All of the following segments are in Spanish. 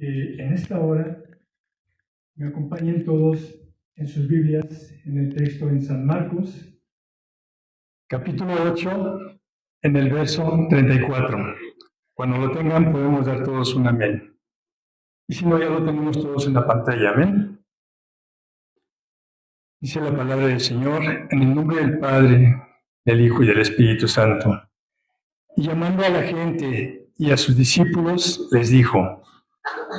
En esta hora me acompañen todos en sus Biblias en el texto en San Marcos, capítulo 8, en el verso 34. Cuando lo tengan podemos dar todos un amén. Y si no, ya lo tenemos todos en la pantalla, amén. Dice la palabra del Señor, en el nombre del Padre, del Hijo y del Espíritu Santo. Y llamando a la gente y a sus discípulos, les dijo: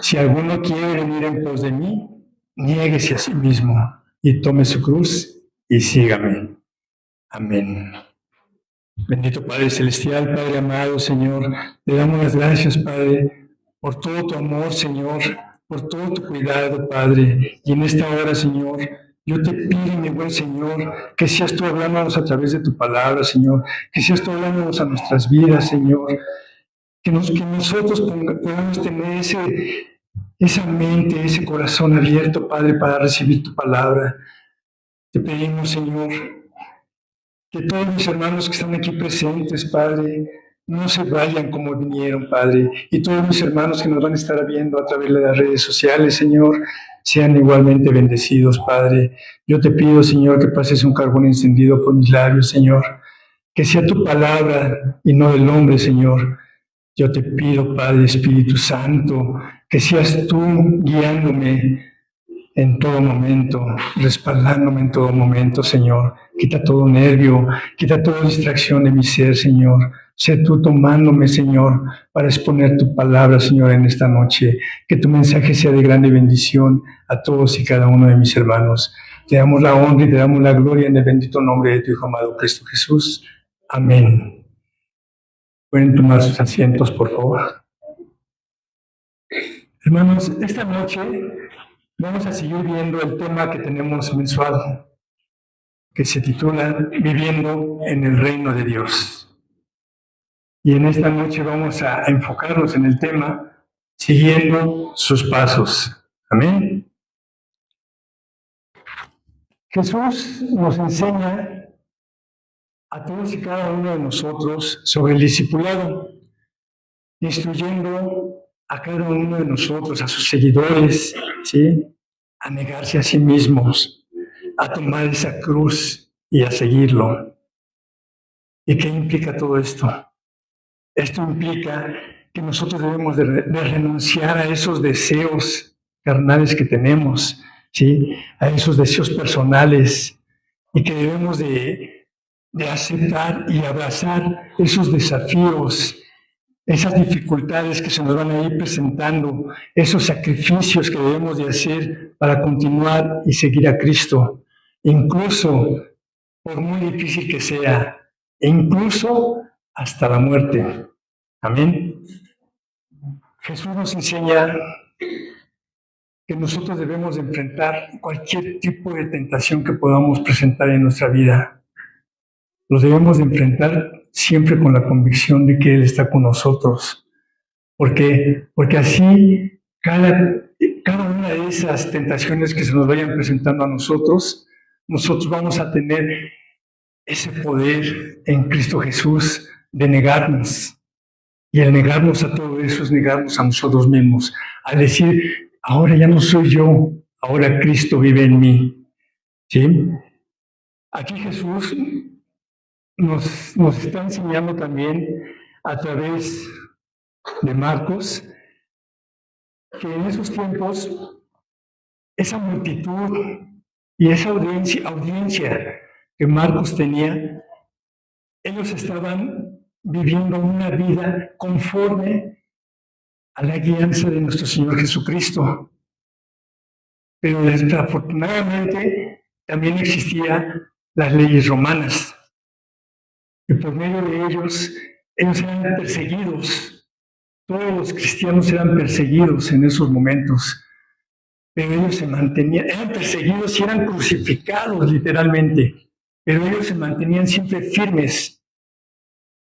si alguno quiere venir en pos de mí, niéguese a sí mismo y tome su cruz y sígame. Amén. Bendito Padre Celestial, Padre amado, Señor, le damos las gracias, Padre, por todo tu amor, Señor, por todo tu cuidado, Padre. Y en esta hora, Señor, yo te pido, mi buen Señor, que seas tú hablándonos a través de tu palabra, Señor, que seas tú hablándonos a nuestras vidas, Señor, que nosotros podamos tener esa mente, ese corazón abierto, Padre, para recibir tu palabra. Te pedimos, Señor, que todos mis hermanos que están aquí presentes, Padre, no se vayan como vinieron, Padre. Y todos mis hermanos que nos van a estar viendo a través de las redes sociales, Señor, sean igualmente bendecidos, Padre. Yo te pido, Señor, que pases un carbón encendido por mis labios, Señor. Que sea tu palabra y no del hombre, Señor. Yo te pido, Padre Espíritu Santo, que seas tú guiándome en todo momento, respaldándome en todo momento, Señor. Quita todo nervio, quita toda distracción de mi ser, Señor. Sé tú tomándome, Señor, para exponer tu palabra, Señor, en esta noche. Que tu mensaje sea de grande bendición a todos y cada uno de mis hermanos. Te damos la honra y te damos la gloria en el bendito nombre de tu Hijo amado Cristo Jesús. Amén. Pueden tomar sus asientos, por favor. Hermanos, esta noche vamos a seguir viendo el tema que tenemos mensual, que se titula Viviendo en el Reino de Dios. Y en esta noche vamos a enfocarnos en el tema siguiendo sus pasos. Amén. Jesús nos enseña a todos y cada uno de nosotros sobre el discipulado, instruyendo a cada uno de nosotros, a sus seguidores, ¿sí?, a negarse a sí mismos, a tomar esa cruz y a seguirlo. ¿Y qué implica todo esto? Esto implica que nosotros debemos de renunciar a esos deseos carnales que tenemos, ¿sí?, a esos deseos personales, y que debemos de aceptar y abrazar esos desafíos, esas dificultades que se nos van a ir presentando, esos sacrificios que debemos de hacer para continuar y seguir a Cristo, incluso por muy difícil que sea, e incluso hasta la muerte. Amén. Jesús nos enseña que nosotros debemos de enfrentar cualquier tipo de tentación que podamos presentar en nuestra vida. Los debemos de enfrentar siempre con la convicción de que Él está con nosotros. Porque así cada una de esas tentaciones que se nos vayan presentando a nosotros vamos a tener ese poder en Cristo Jesús de negarnos. Y el negarnos a todo eso es negarnos a nosotros mismos, al decir, ahora ya no soy yo, ahora Cristo vive en mí. ¿Sí? Aquí Jesús nos está enseñando también a través de Marcos que en esos tiempos esa multitud y esa audiencia que Marcos tenía, ellos estaban viviendo una vida conforme a la guianza de nuestro Señor Jesucristo. Pero desafortunadamente también existían las leyes romanas, y por medio de ellos eran perseguidos. Todos los cristianos eran perseguidos en esos momentos, pero ellos se mantenían, eran perseguidos y eran crucificados literalmente, pero ellos se mantenían siempre firmes.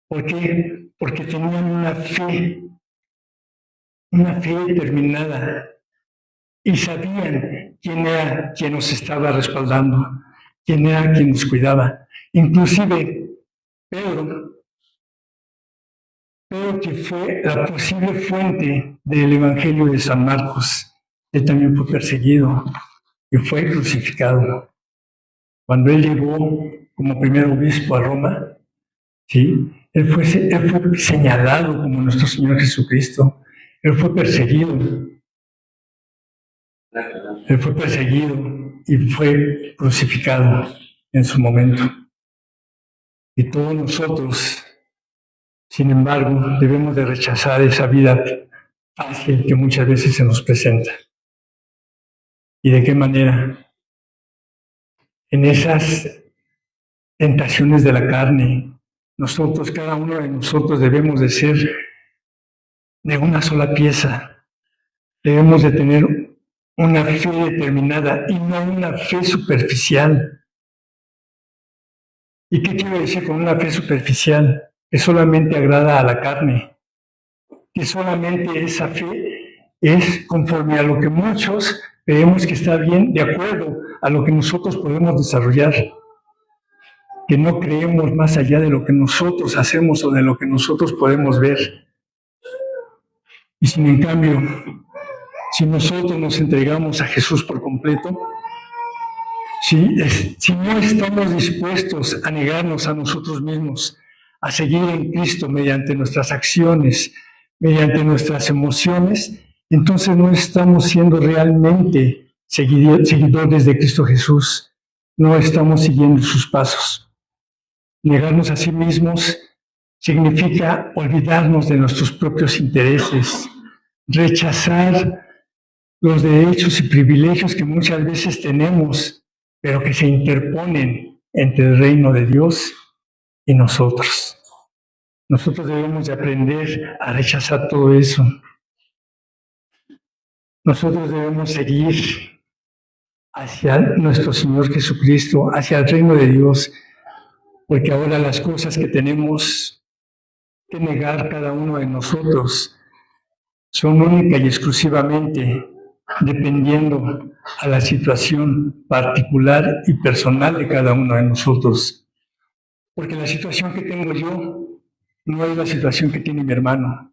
¿Por qué? Porque tenían una fe determinada, y sabían quién era quien nos estaba respaldando, quién era quien nos cuidaba. Inclusive Pedro, pero que fue la posible fuente del Evangelio de San Marcos. Él también fue perseguido y fue crucificado. Cuando él llegó como primer obispo a Roma, ¿sí? Él fue señalado como nuestro Señor Jesucristo. Él fue perseguido. Él fue perseguido y fue crucificado en su momento. Y todos nosotros, sin embargo, debemos de rechazar esa vida fácil que muchas veces se nos presenta. ¿Y de qué manera? En esas tentaciones de la carne, nosotros, cada uno de nosotros debemos de ser de una sola pieza. Debemos de tener una fe determinada y no una fe superficial. ¿Y qué quiero decir con una fe superficial? Que solamente agrada a la carne, que solamente esa fe es conforme a lo que muchos creemos que está bien, de acuerdo a lo que nosotros podemos desarrollar, que no creemos más allá de lo que nosotros hacemos o de lo que nosotros podemos ver. Y sin en cambio, si nosotros nos entregamos a Jesús por completo, si no estamos dispuestos a negarnos a nosotros mismos, a seguir en Cristo mediante nuestras acciones, mediante nuestras emociones, entonces no estamos siendo realmente seguidores de Cristo Jesús, no estamos siguiendo sus pasos. Negarnos a sí mismos significa olvidarnos de nuestros propios intereses, rechazar los derechos y privilegios que muchas veces tenemos, pero que se interponen entre el reino de Dios y nosotros. Nosotros debemos de aprender a rechazar todo eso. Nosotros debemos seguir hacia nuestro Señor Jesucristo, hacia el reino de Dios, porque ahora las cosas que tenemos que negar cada uno de nosotros son única y exclusivamente dependiendo a la situación particular y personal de cada uno de nosotros. Porque la situación que tengo yo no es la situación que tiene mi hermano,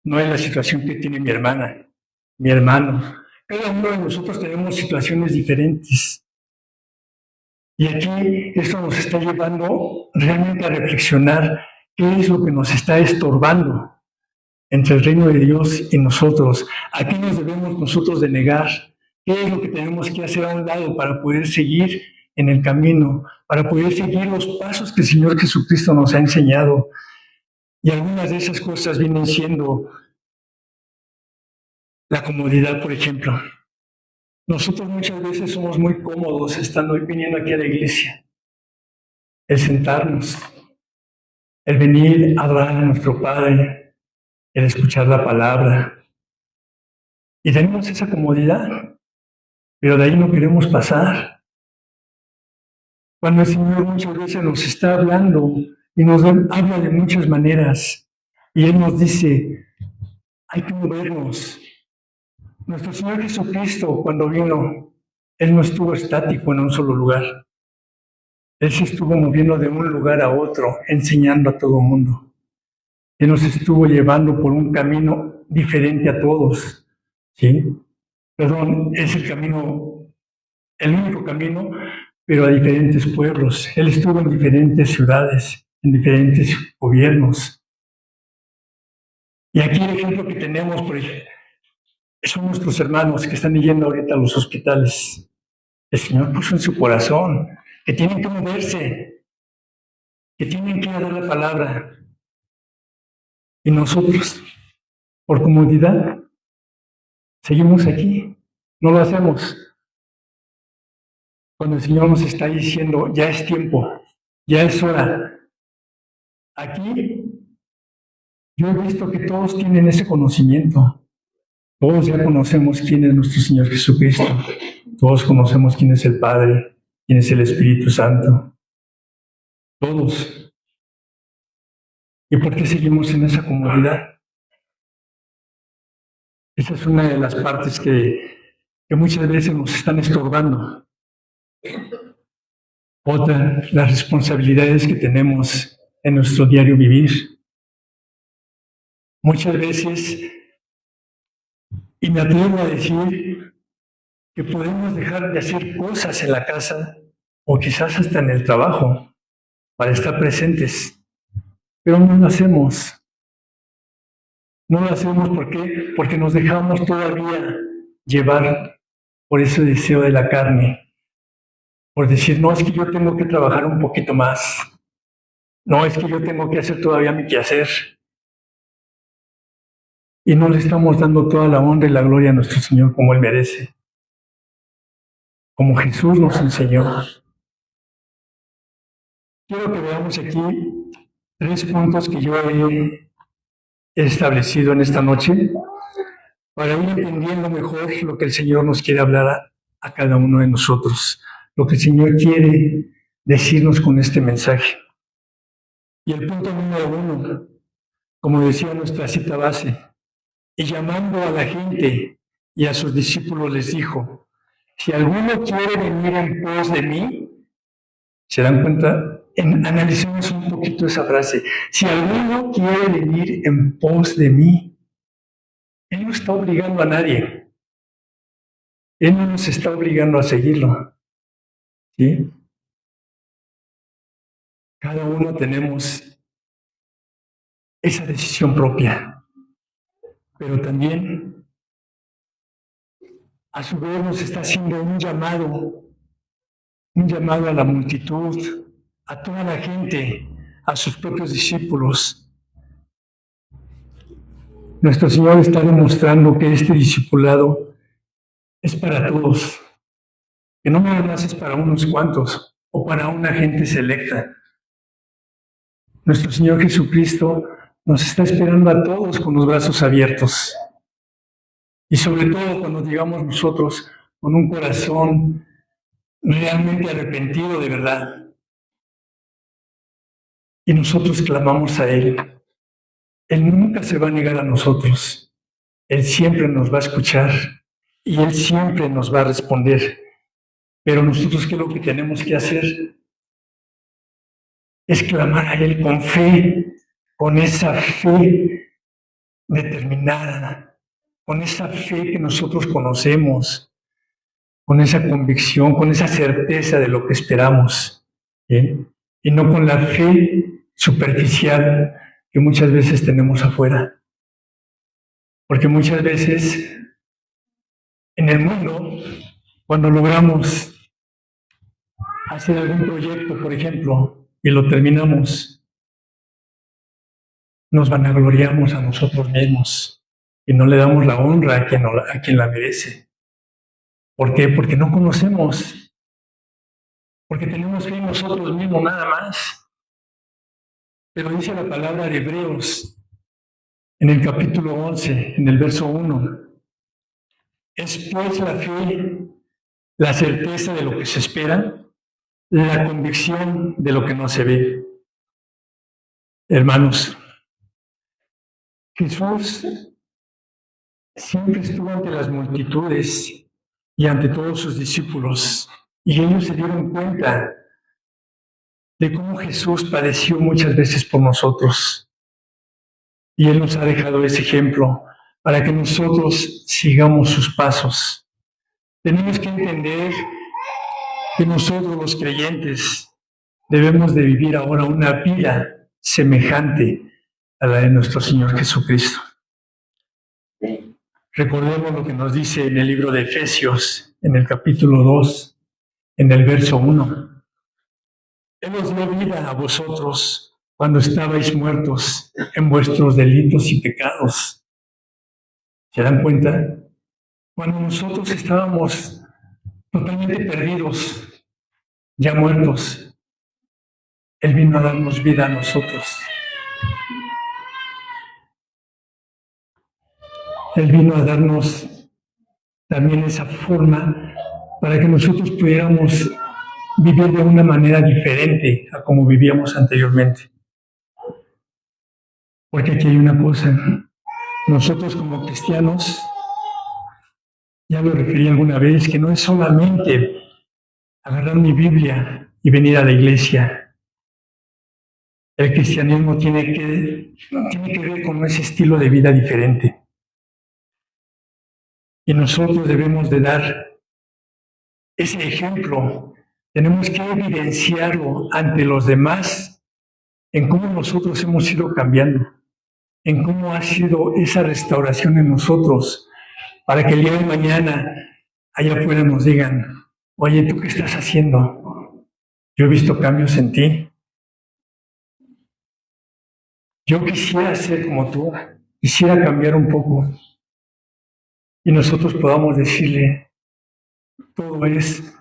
no es la situación que tiene mi hermana, mi hermano. Cada uno de nosotros tenemos situaciones diferentes. Y aquí esto nos está llevando realmente a reflexionar qué es lo que nos está estorbando entre el reino de Dios y nosotros. ¿A qué nos debemos nosotros de negar? ¿Qué es lo que tenemos que hacer a un lado para poder seguir en el camino, para poder seguir los pasos que el Señor Jesucristo nos ha enseñado? Y algunas de esas cosas vienen siendo la comodidad, por ejemplo. Nosotros muchas veces somos muy cómodos estando viniendo aquí a la iglesia. El sentarnos, el venir a adorar a nuestro Padre, el escuchar la palabra. Y tenemos esa comodidad, pero de ahí no queremos pasar. Cuando el Señor muchas veces nos está hablando y nos habla de muchas maneras, y Él nos dice, hay que movernos. Nuestro Señor Jesucristo, cuando vino, Él no estuvo estático en un solo lugar. Él se estuvo moviendo de un lugar a otro, enseñando a todo el mundo. Él nos estuvo llevando por un camino diferente a todos, ¿sí? Perdón, es el camino, el único camino, pero a diferentes pueblos. Él estuvo en diferentes ciudades, en diferentes gobiernos. Y aquí el ejemplo que tenemos, por ejemplo, son nuestros hermanos que están yendo ahorita a los hospitales. El Señor puso en su corazón que tienen que moverse, que tienen que dar la palabra. Y nosotros, por comodidad, seguimos aquí, no lo hacemos. Cuando el Señor nos está diciendo, ya es tiempo, ya es hora. Aquí yo he visto que todos tienen ese conocimiento. Todos ya conocemos quién es nuestro Señor Jesucristo. Todos conocemos quién es el Padre, quién es el Espíritu Santo. Todos. ¿Y por qué seguimos en esa comodidad? Esa es una de las partes que muchas veces nos están estorbando. Otra, las responsabilidades que tenemos en nuestro diario vivir. Muchas veces, y me atrevo a decir que podemos dejar de hacer cosas en la casa o quizás hasta en el trabajo para estar presentes, pero no lo hacemos. No lo hacemos ¿por qué? Porque nos dejamos todavía llevar por ese deseo de la carne, por decir, no, es que yo tengo que trabajar un poquito más, no, es que yo tengo que hacer todavía mi quehacer. Y no le estamos dando toda la honra y la gloria a nuestro Señor como Él merece, como Jesús nos enseñó. Quiero que veamos aquí 3 puntos que yo he establecido en esta noche para ir entendiendo mejor lo que el Señor nos quiere hablar a cada uno de nosotros, lo que el Señor quiere decirnos con este mensaje. Y el punto número 1, como decía nuestra cita base, y llamando a la gente y a sus discípulos les dijo, si alguno quiere venir en pos de mí, ¿se dan cuenta? Analicemos un poquito esa frase. Si alguno quiere venir en pos de mí, Él no está obligando a nadie. Él no nos está obligando a seguirlo. ¿Sí? Cada uno tenemos esa decisión propia, pero también a su vez nos está haciendo un llamado a la multitud, a toda la gente, a sus propios discípulos. Nuestro Señor está demostrando que este discipulado es para todos, que no nada más es para unos cuantos o para una gente selecta. Nuestro Señor Jesucristo nos está esperando a todos con los brazos abiertos. Y sobre todo cuando llegamos nosotros con un corazón realmente arrepentido de verdad. Y nosotros clamamos a Él. Él nunca se va a negar a nosotros. Él siempre nos va a escuchar y Él siempre nos va a responder. Pero nosotros, ¿qué es lo que tenemos que hacer? Es clamar a Él con fe, con esa fe determinada, con esa fe que nosotros conocemos, con esa convicción, con esa certeza de lo que esperamos, ¿sí? Y no con la fe superficial que muchas veces tenemos afuera. Porque muchas veces en el mundo, cuando logramos hacer algún proyecto, por ejemplo, y lo terminamos, nos vanagloriamos a nosotros mismos y no le damos la honra a quien la merece. ¿Por qué? Porque no conocemos, porque tenemos fe en nosotros mismos nada más. Pero dice la palabra de Hebreos en el capítulo 11, en el verso 1, es pues la fe, la certeza de lo que se espera, la convicción de lo que no se ve. Hermanos, Jesús siempre estuvo ante las multitudes y ante todos sus discípulos, y ellos se dieron cuenta de cómo Jesús padeció muchas veces por nosotros. Y Él nos ha dejado ese ejemplo para que nosotros sigamos sus pasos. Tenemos que entender que nosotros los creyentes debemos de vivir ahora una vida semejante a la de nuestro Señor Jesucristo. Recordemos lo que nos dice en el libro de Efesios, en el capítulo 2, en el verso 1. Él os dio vida a vosotros cuando estabais muertos en vuestros delitos y pecados. ¿Se dan cuenta? Cuando nosotros estábamos totalmente perdidos, ya muertos, Él vino a darnos vida a nosotros. Él vino a darnos también esa forma para que nosotros pudiéramos vivir de una manera diferente a como vivíamos anteriormente. Porque aquí hay una cosa, nosotros como cristianos, ya lo referí alguna vez, que no es solamente agarrar mi Biblia y venir a la iglesia. El cristianismo tiene que ver con ese estilo de vida diferente. Y nosotros debemos de dar ese ejemplo. Tenemos que evidenciarlo ante los demás en cómo nosotros hemos ido cambiando, en cómo ha sido esa restauración en nosotros, para que el día de mañana allá afuera nos digan, oye, ¿tú qué estás haciendo? Yo he visto cambios en ti. Yo quisiera ser como tú, quisiera cambiar un poco. Y nosotros podamos decirle, todo es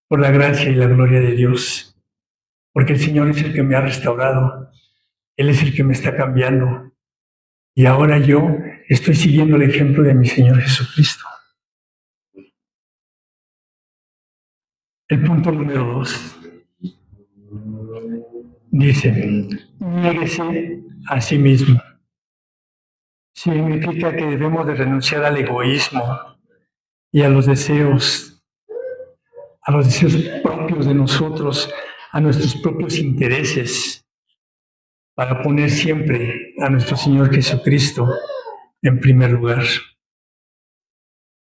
por la gracia y la gloria de Dios, porque el Señor es el que me ha restaurado, Él es el que me está cambiando. Y ahora yo estoy siguiendo el ejemplo de mi Señor Jesucristo. El punto número 2 dice, niéguese a sí mismo. Significa que debemos de renunciar al egoísmo y a los deseos propios de nosotros, a nuestros propios intereses, para poner siempre a nuestro Señor Jesucristo en primer lugar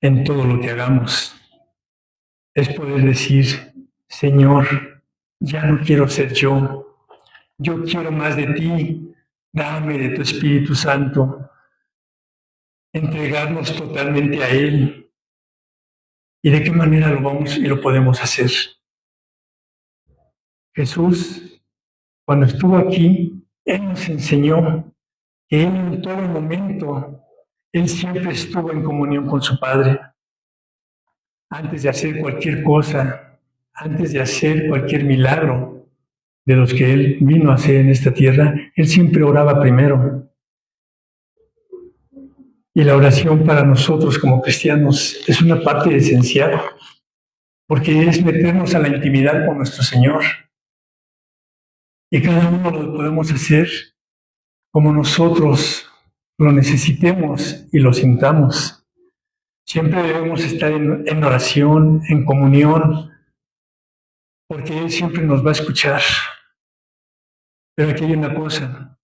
en todo lo que hagamos. Es poder decir, Señor, ya no quiero ser yo quiero más de ti, dame de tu Espíritu Santo, entregarnos totalmente a Él. ¿Y de qué manera lo vamos y lo podemos hacer? Jesús, cuando estuvo aquí, Él nos enseñó que Él en todo momento, Él siempre estuvo en comunión con su Padre. Antes de hacer cualquier cosa, antes de hacer cualquier milagro de los que Él vino a hacer en esta tierra, Él siempre oraba primero. Y la oración para nosotros como cristianos es una parte esencial, porque es meternos a la intimidad con nuestro Señor. Y cada uno lo podemos hacer como nosotros lo necesitemos y lo sintamos. Siempre debemos estar en oración, en comunión, porque Él siempre nos va a escuchar. Pero aquí hay una cosa,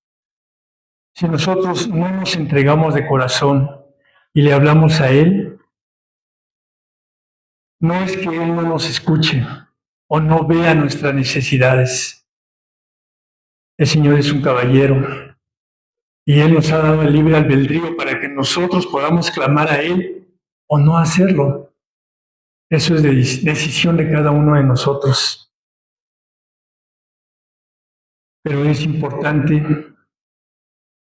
si nosotros no nos entregamos de corazón y le hablamos a Él, no es que Él no nos escuche o no vea nuestras necesidades. El Señor es un caballero y Él nos ha dado el libre albedrío para que nosotros podamos clamar a Él o no hacerlo. Eso es decisión de cada uno de nosotros. Pero es importante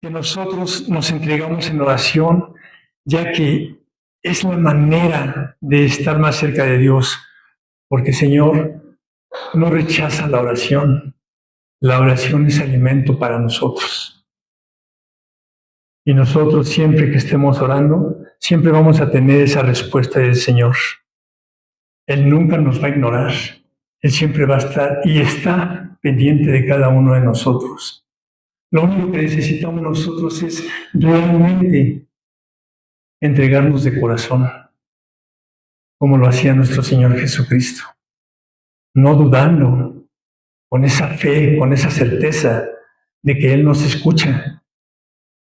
que nosotros nos entregamos en oración, ya que es la manera de estar más cerca de Dios, porque el Señor no rechaza la oración. La oración es alimento para nosotros. Y nosotros siempre que estemos orando, siempre vamos a tener esa respuesta del Señor. Él nunca nos va a ignorar. Él siempre va a estar y está pendiente de cada uno de nosotros. Lo único que necesitamos nosotros es realmente entregarnos de corazón, como lo hacía nuestro Señor Jesucristo. No dudando, con esa fe, con esa certeza de que Él nos escucha,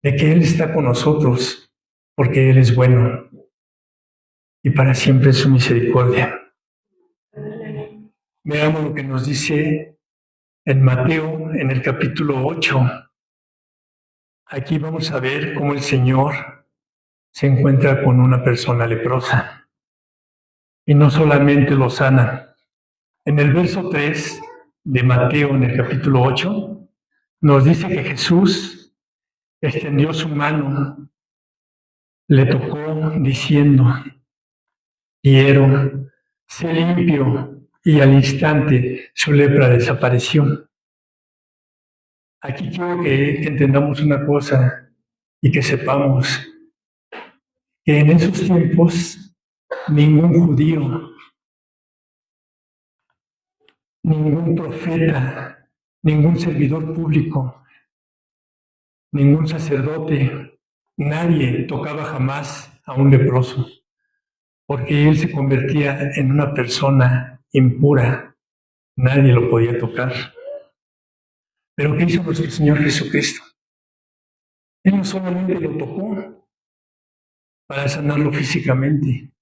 de que Él está con nosotros, porque Él es bueno y para siempre es su misericordia. Veamos lo que nos dice en Mateo, en el capítulo 8. Aquí vamos a ver cómo el Señor se encuentra con una persona leprosa y no solamente lo sana. En el verso 3 de Mateo, en el capítulo 8, nos dice que Jesús extendió su mano, le tocó diciendo, quiero, sé limpio, y al instante su lepra desapareció. Aquí quiero que entendamos una cosa y que sepamos que en esos tiempos ningún judío, ningún profeta, ningún servidor público, ningún sacerdote, nadie tocaba jamás a un leproso, porque él se convertía en una persona impura, nadie lo podía tocar. Pero ¿qué hizo nuestro Señor Jesucristo? Él no solamente lo tocó para sanarlo físicamente,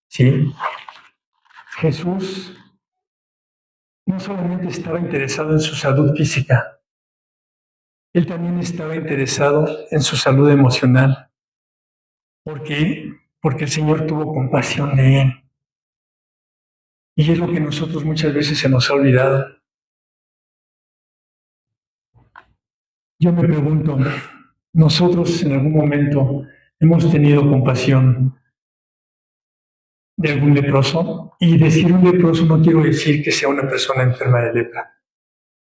¿sí? Jesús no solamente estaba interesado en su salud física, él también estaba interesado en su salud emocional. ¿Por qué? Porque el Señor tuvo compasión de él. Y es lo que nosotros muchas veces se nos ha olvidado. Yo me pregunto, ¿nosotros en algún momento hemos tenido compasión de algún leproso? Y decir un leproso no quiero decir que sea una persona enferma de lepra,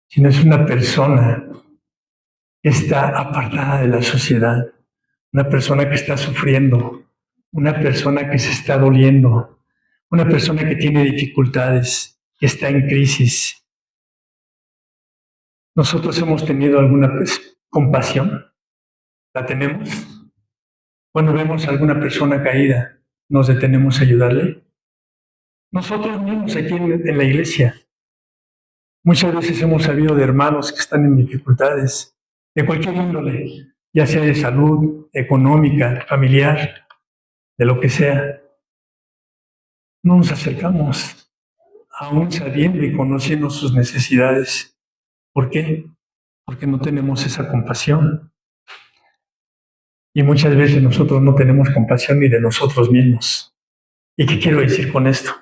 sino es una persona que está apartada de la sociedad, una persona que está sufriendo, una persona que se está doliendo, una persona que tiene dificultades, que está en crisis. ¿Nosotros hemos tenido alguna compasión? ¿La tenemos? Cuando vemos a alguna persona caída, ¿nos detenemos a ayudarle? Nosotros mismos aquí en la iglesia, muchas veces hemos sabido de hermanos que están en dificultades, de cualquier índole, ya sea de salud, económica, familiar, de lo que sea. No nos acercamos, aún sabiendo y conociendo sus necesidades. ¿Por qué? Porque no tenemos esa compasión. Y muchas veces nosotros no tenemos compasión ni de nosotros mismos. ¿Y qué quiero decir con esto?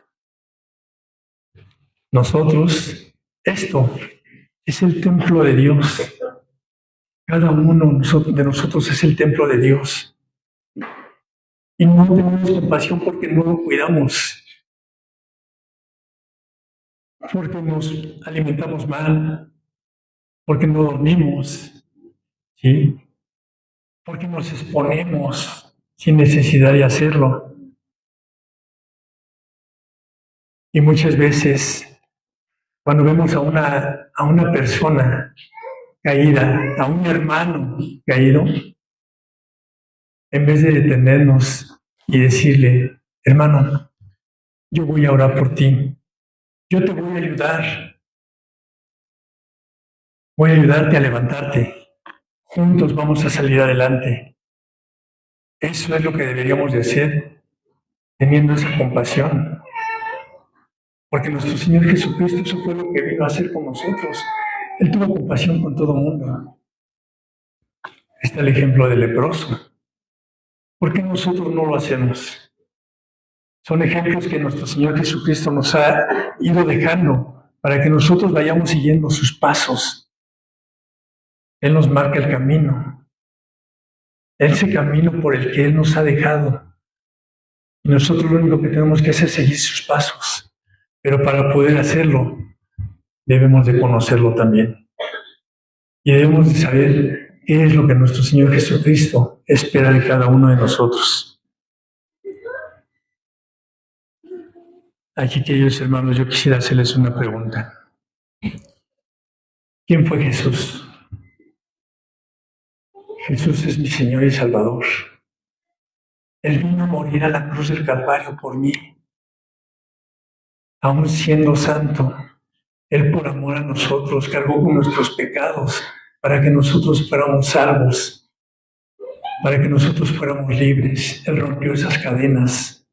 Nosotros, esto es el templo de Dios. Cada uno de nosotros es el templo de Dios. Y no tenemos compasión porque no lo cuidamos, porque nos alimentamos mal, porque no dormimos, ¿sí? Porque nos exponemos sin necesidad de hacerlo. Y muchas veces, cuando vemos a una persona caída, a un hermano caído, en vez de detenernos y decirle, hermano, yo voy a orar por ti, yo te voy a ayudarte a levantarte, juntos vamos a salir adelante. Eso es lo que deberíamos de hacer, teniendo esa compasión, porque nuestro Señor Jesucristo, eso fue lo que vino a hacer con nosotros. Él tuvo compasión con todo el mundo. Está el ejemplo del leproso. ¿Por qué nosotros no lo hacemos? Son ejemplos que nuestro Señor Jesucristo nos ha ido dejando para que nosotros vayamos siguiendo sus pasos. Él nos marca el camino, ese camino por el que Él nos ha dejado. Y nosotros lo único que tenemos que hacer es seguir sus pasos. Pero para poder hacerlo, debemos de conocerlo también. Y debemos de saber qué es lo que nuestro Señor Jesucristo espera de cada uno de nosotros. Aquí, queridos hermanos, yo quisiera hacerles una pregunta. ¿Quién fue Jesús? Jesús es mi Señor y Salvador. Él vino a morir a la cruz del Calvario por mí. Aún siendo santo, Él por amor a nosotros cargó con nuestros pecados para que nosotros fuéramos salvos, para que nosotros fuéramos libres. Él rompió esas cadenas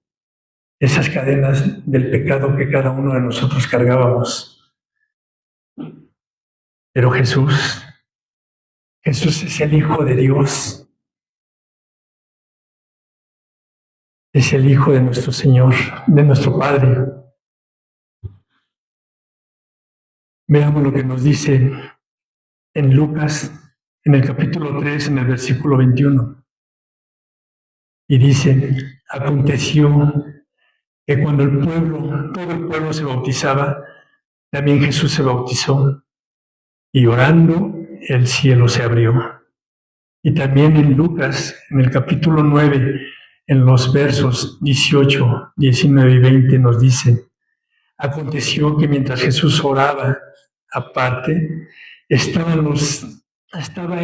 del pecado que cada uno de nosotros cargábamos. Pero Jesús es el Hijo de Dios. Es el Hijo de nuestro Señor, de nuestro Padre. Veamos lo que nos dice en Lucas, en el capítulo 3, en el versículo 21. Y dice, aconteció que cuando todo el pueblo se bautizaba, también Jesús se bautizó. Y orando, el cielo se abrió. Y también en Lucas, en el capítulo 9, en los versos 18, 19 y 20 nos dice, aconteció que mientras Jesús oraba aparte, estaban con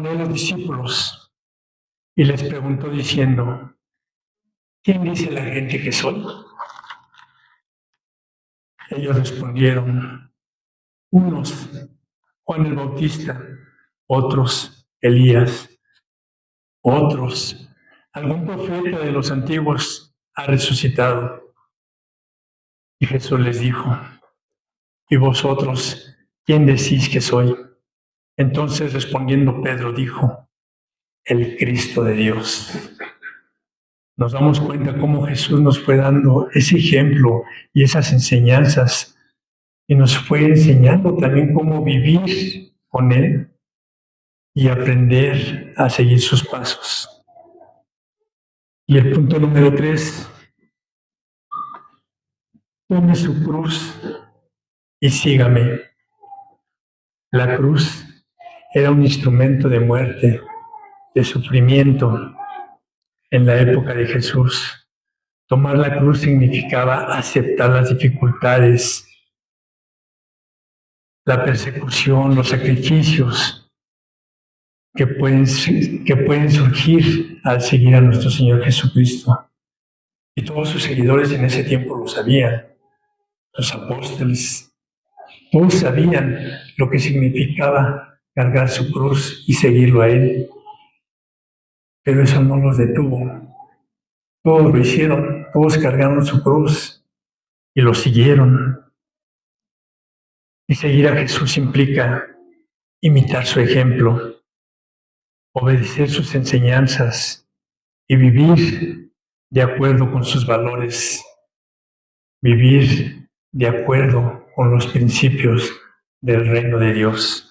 él los discípulos y les preguntó diciendo, ¿quién dice la gente que soy? Ellos respondieron, Unos, Juan el Bautista, otros, Elías, otros, algún profeta de los antiguos ha resucitado. Y Jesús les dijo, ¿y vosotros quién decís que soy? Entonces respondiendo Pedro dijo, el Cristo de Dios. Nos damos cuenta cómo Jesús nos fue dando ese ejemplo y esas enseñanzas y nos fue enseñando también cómo vivir con Él y aprender a seguir sus pasos. Y el punto número 3, tome su cruz y sígame. La cruz era un instrumento de muerte, de sufrimiento en la época de Jesús. Tomar la cruz significaba aceptar las dificultades, la persecución, los sacrificios que pueden surgir al seguir a nuestro Señor Jesucristo. Y todos sus seguidores en ese tiempo lo sabían, los apóstoles, todos sabían lo que significaba cargar su cruz y seguirlo a Él. Pero eso no los detuvo. Todos lo hicieron, todos cargaron su cruz y lo siguieron. Y seguir a Jesús implica imitar su ejemplo, obedecer sus enseñanzas y vivir de acuerdo con sus valores, vivir de acuerdo con los principios del reino de Dios.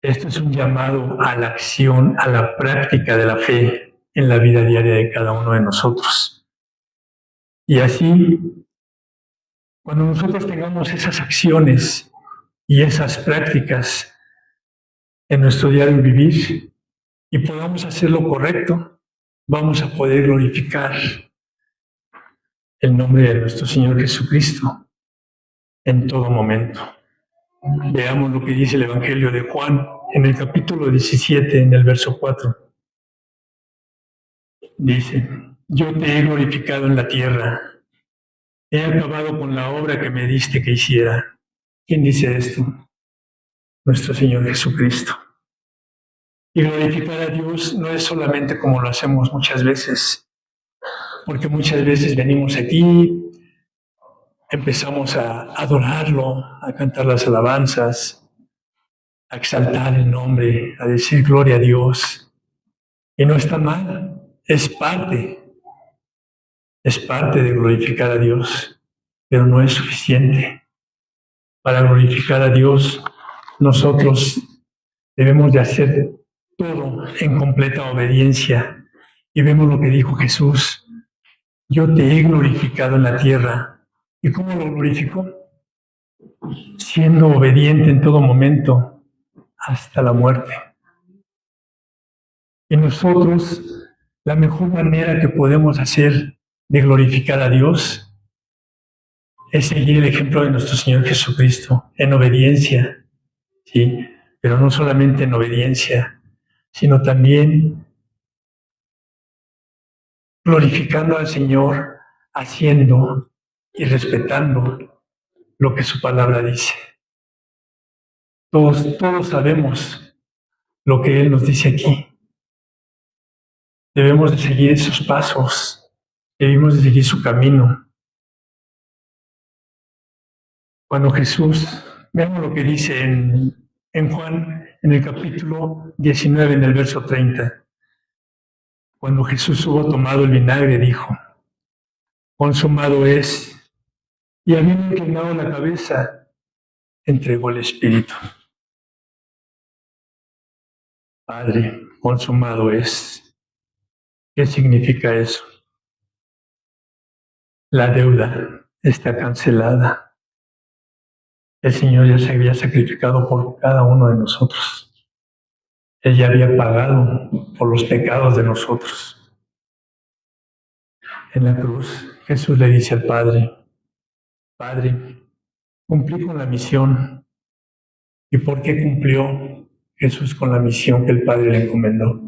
Esto es un llamado a la acción, a la práctica de la fe en la vida diaria de cada uno de nosotros. Y así, cuando nosotros tengamos esas acciones y esas prácticas en nuestro diario vivir y podamos hacer lo correcto, vamos a poder glorificar el nombre de nuestro Señor Jesucristo en todo momento. Veamos lo que dice el Evangelio de Juan en el capítulo 17, en el verso 4. Dice, yo te he glorificado en la tierra, he acabado con la obra que me diste que hiciera. ¿Quién dice esto? Nuestro Señor Jesucristo. Y glorificar a Dios no es solamente como lo hacemos muchas veces, porque muchas veces venimos aquí, empezamos a adorarlo, a cantar las alabanzas, a exaltar el nombre, a decir gloria a Dios. Y no está mal, es parte de glorificar a Dios, pero no es suficiente. Para glorificar a Dios, nosotros debemos de hacer todo en completa obediencia. Y vemos lo que dijo Jesús, yo te he glorificado en la tierra. ¿Y cómo lo glorificó? Siendo obediente en todo momento, hasta la muerte. Y nosotros, la mejor manera que podemos hacer de glorificar a Dios es seguir el ejemplo de nuestro Señor Jesucristo en obediencia, ¿sí? Pero no solamente en obediencia, sino también glorificando al Señor, haciendo y respetando lo que su palabra dice. Todos sabemos lo que Él nos dice aquí. Debemos de seguir esos pasos, debemos de seguir su camino. Cuando Jesús, veamos lo que dice en Juan, en el capítulo 19, en el verso 30. Cuando Jesús hubo tomado el vinagre, dijo, consumado es, y habiendo inclinado la cabeza, entregó el Espíritu. Padre, consumado es. ¿Qué significa eso? La deuda está cancelada. El Señor ya se había sacrificado por cada uno de nosotros. Él ya había pagado por los pecados de nosotros. En la cruz, Jesús le dice al Padre, Padre, cumplí con la misión. ¿Y por qué cumplió Jesús con la misión que el Padre le encomendó?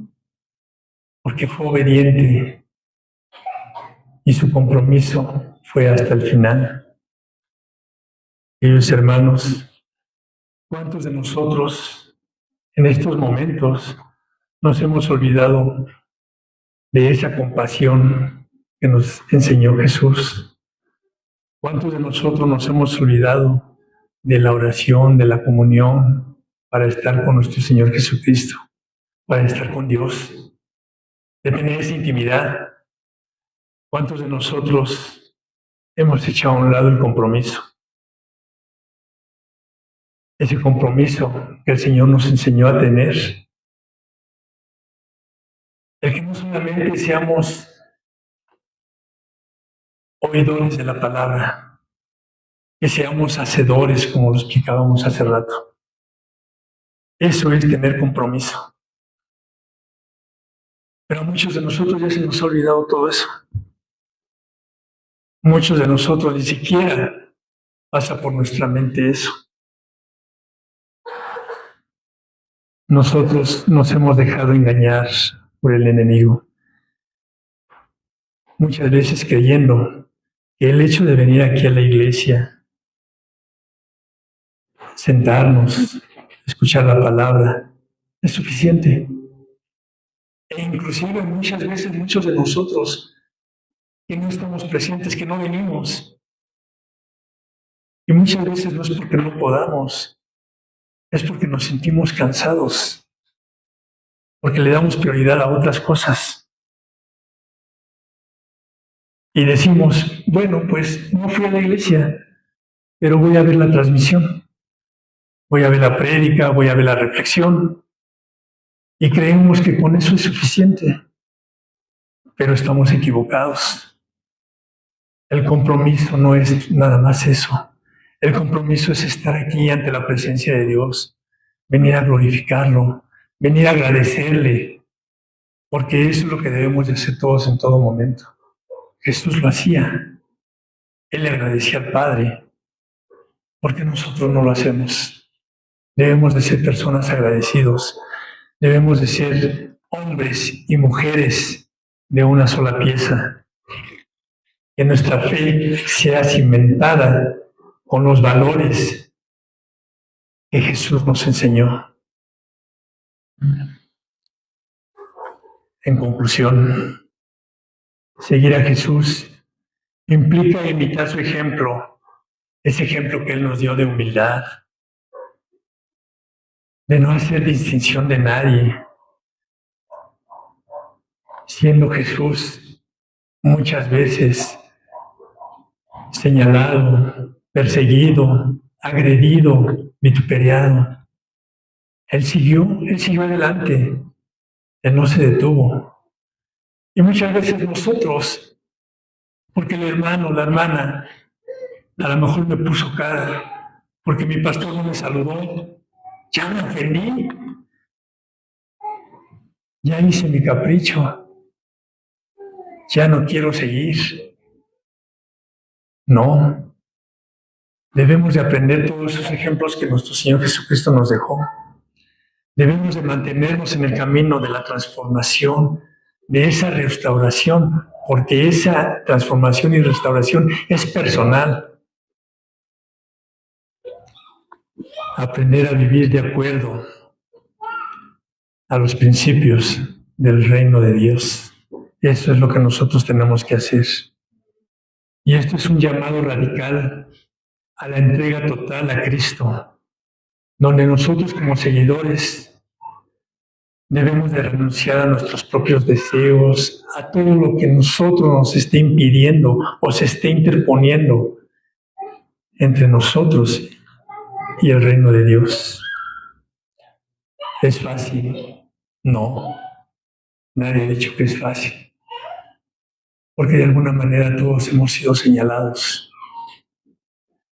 Porque fue obediente y su compromiso fue hasta el final. Queridos hermanos, ¿cuántos de nosotros en estos momentos nos hemos olvidado de esa compasión que nos enseñó Jesús? ¿Cuántos de nosotros nos hemos olvidado de la oración, de la comunión, para estar con nuestro Señor Jesucristo, para estar con Dios, de tener esa intimidad? ¿Cuántos de nosotros hemos echado a un lado el compromiso? Ese compromiso que el Señor nos enseñó a tener. El que no solamente seamos oidores de la palabra, que seamos hacedores, como lo explicábamos hace rato. Eso es tener compromiso. Pero a muchos de nosotros ya se nos ha olvidado todo eso. Muchos de nosotros ni siquiera pasa por nuestra mente eso. Nosotros nos hemos dejado engañar por el enemigo. Muchas veces creyendo que el hecho de venir aquí a la iglesia, sentarnos, escuchar la palabra, es suficiente. E inclusive muchas veces muchos de nosotros que no estamos presentes, que no venimos. Y muchas veces no es porque no podamos, es porque nos sentimos cansados, porque le damos prioridad a otras cosas. Y decimos, bueno, pues no fui a la iglesia, pero voy a ver la transmisión, voy a ver la prédica, voy a ver la reflexión. Y creemos que con eso es suficiente, pero estamos equivocados. El compromiso no es nada más eso. El compromiso es estar aquí ante la presencia de Dios, venir a glorificarlo, venir a agradecerle, porque eso es lo que debemos de hacer todos en todo momento. Jesús lo hacía. Él le agradecía al Padre. ¿Por qué nosotros no lo hacemos? Debemos de ser personas agradecidos. Debemos de ser hombres y mujeres de una sola pieza. Que nuestra fe sea cimentada con los valores que Jesús nos enseñó. En conclusión, seguir a Jesús implica imitar su ejemplo, ese ejemplo que Él nos dio de humildad, de no hacer distinción de nadie, siendo Jesús muchas veces señalado, perseguido, agredido, vituperiado. Él siguió adelante, Él no se detuvo. Y muchas veces nosotros, porque el hermano, la hermana, a lo mejor me puso cara, porque mi pastor no me saludó, ya me ofendí, ya hice mi capricho, ya no quiero seguir. No, debemos de aprender todos esos ejemplos que nuestro Señor Jesucristo nos dejó. Debemos de mantenernos en el camino de la transformación, de esa restauración, porque esa transformación y restauración es personal. Aprender a vivir de acuerdo a los principios del reino de Dios. Eso es lo que nosotros tenemos que hacer. Y esto es un llamado radical a la entrega total a Cristo, donde nosotros como seguidores debemos de renunciar a nuestros propios deseos, a todo lo que nosotros nos esté impidiendo o se esté interponiendo entre nosotros y el reino de Dios. ¿Es fácil? No, nadie ha dicho que es fácil, porque de alguna manera todos hemos sido señalados.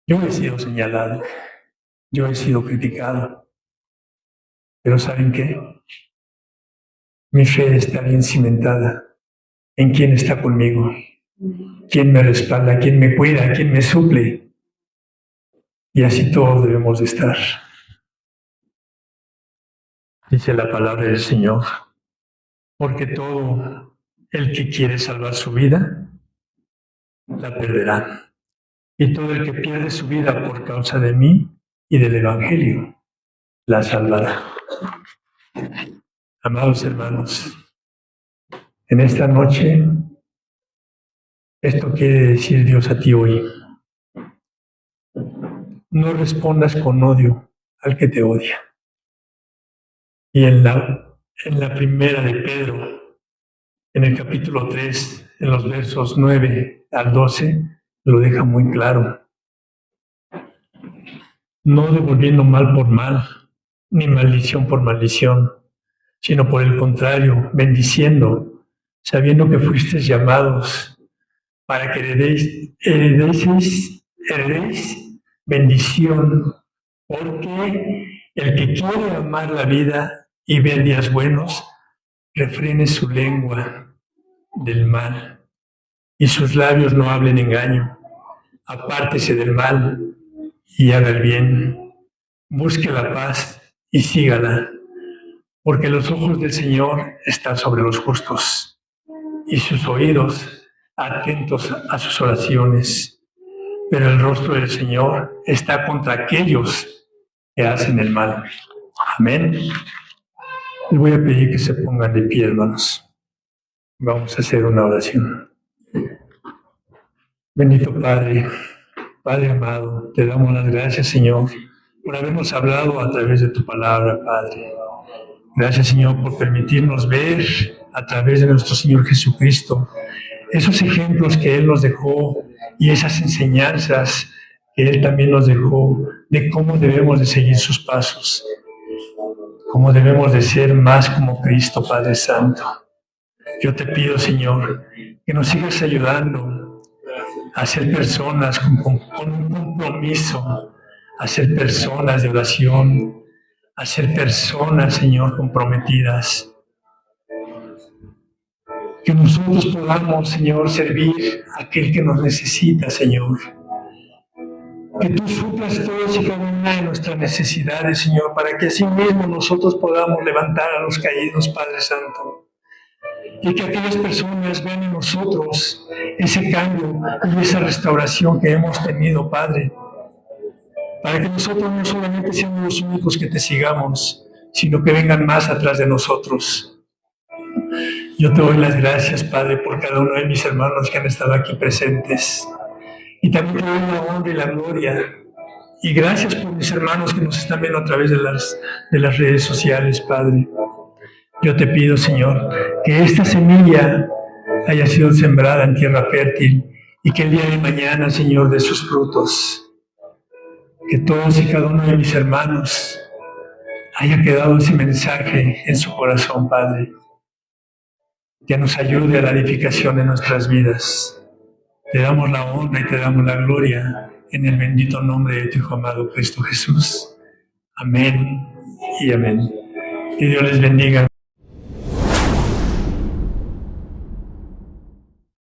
Yo he sido señalado, yo he sido criticado, pero ¿saben qué? Mi fe está bien cimentada en quién está conmigo, quién me respalda, quién me cuida, quién me suple. Y así todos debemos de estar. Dice la palabra del Señor, porque todo el que quiere salvar su vida, la perderá. y todo el que pierde su vida por causa de mí y del Evangelio, la salvará. Amados hermanos, en esta noche, esto quiere decir Dios a ti hoy. No respondas con odio al que te odia. Y en la primera de Pedro, en el capítulo 3, en los versos 9 al 12, lo deja muy claro. No devolviendo mal por mal, ni maldición por maldición, sino por el contrario, bendiciendo, sabiendo que fuisteis llamados para que heredéis bendición, porque el que quiere amar la vida y ver días buenos, refrene su lengua del mal y sus labios no hablen engaño. Apártese del mal y haga el bien. Busque la paz y sígala, porque los ojos del Señor están sobre los justos y sus oídos atentos a sus oraciones. Pero el rostro del Señor está contra aquellos que hacen el mal. Amén. Les voy a pedir que se pongan de pie, hermanos. Vamos a hacer una oración. Bendito Padre, Padre amado, te damos las gracias, Señor, por habernos hablado a través de tu palabra, Padre. Gracias, Señor, por permitirnos ver a través de nuestro Señor Jesucristo esos ejemplos que Él nos dejó y esas enseñanzas que Él también nos dejó de cómo debemos de seguir sus pasos, cómo debemos de ser más como Cristo, Padre Santo. Yo te pido, Señor, que nos sigas ayudando a ser personas con un compromiso, a ser personas de oración, a ser personas, Señor, comprometidas. Que nosotros podamos, Señor, servir a aquel que nos necesita, Señor. Que tú suplas todas y cada una de nuestras necesidades, Señor, para que así mismo nosotros podamos levantar a los caídos, Padre Santo. Y que aquellas personas vean en nosotros ese cambio y esa restauración que hemos tenido, Padre. Para que nosotros no solamente seamos los únicos que te sigamos, sino que vengan más atrás de nosotros. Yo te doy las gracias, Padre, por cada uno de mis hermanos que han estado aquí presentes. Y también te doy la honra y la gloria. Y gracias por mis hermanos que nos están viendo a través de las redes sociales, Padre. Yo te pido, Señor, que esta semilla haya sido sembrada en tierra fértil y que el día de mañana, Señor, dé sus frutos. Que todos y cada uno de mis hermanos haya quedado ese mensaje en su corazón, Padre. Que nos ayude a la edificación de nuestras vidas. Te damos la honra y te damos la gloria en el bendito nombre de tu Hijo amado Cristo Jesús. Amén y amén. Que Dios les bendiga.